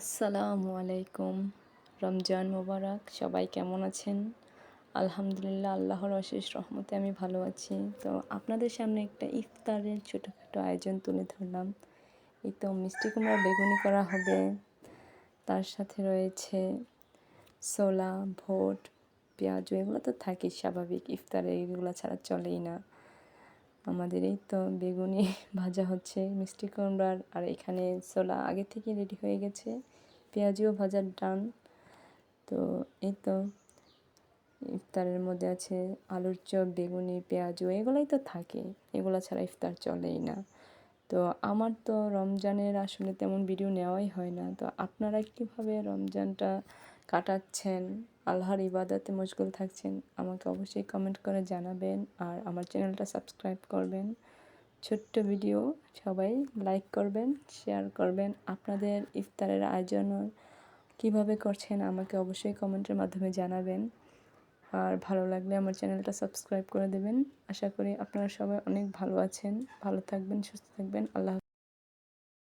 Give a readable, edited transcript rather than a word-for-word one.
আসসালামু আলাইকুম। রমজান মোবারক। সবাই কেমন আছেন? আলহামদুলিল্লাহ, আল্লাহর অশেষ রহমতে আমি ভালো আছি। তো আপনাদের সামনে একটা ইফতারের ছোটোখাটো আয়োজন তুলে ধরলাম। এই তো মিষ্টি কুমড়া বেগুনি করা হবে। তার সাথে রয়েছে ছোলা, ভোট, পেঁয়াজু এগুলো তো থাকেই স্বাভাবিক। ইফতারে এগুলো ছাড়া চলেই না। আমাদের এই তো বেগুনি ভাজা হচ্ছে, মিষ্টি কুমড়ার আর এখানে ছোলা আগে থেকে রেডি হয়ে গেছে। পেঁয়াজুও ভাজার ডান। তো এই তো ইফতারের মধ্যে আছে আলুর চপ, বেগুনি, পেঁয়াজু এগুলোই তো থাকে। এগুলো ছাড়া ইফতার চলেই না। তো আমার তো রমজানের আসলে তেমন ভিডিও নেওয়াই হয় না। তো আপনারা কীভাবে রমজানটা কাটাচ্ছেন, আল্লাহর ইবাদতে মশগুল থাকছেন, আমাকে অবশ্যই কমেন্ট করে জানাবেন। আর আমার চ্যানেলটা সাবস্ক্রাইব করবেন। ছোট্ট ভিডিও, সবাই লাইক করবেন, শেয়ার করবেন। আপনাদের ইফতারের আয়োজন কীভাবে করছেন আমাকে অবশ্যই কমেন্টের মাধ্যমে জানাবেন। আর ভালো লাগলে আমার চ্যানেলটা সাবস্ক্রাইব করে দেবেন। আশা করি আপনারা সবাই অনেক ভালো আছেন, ভালো থাকবেন, সুস্থ থাকবেন। আল্লাহ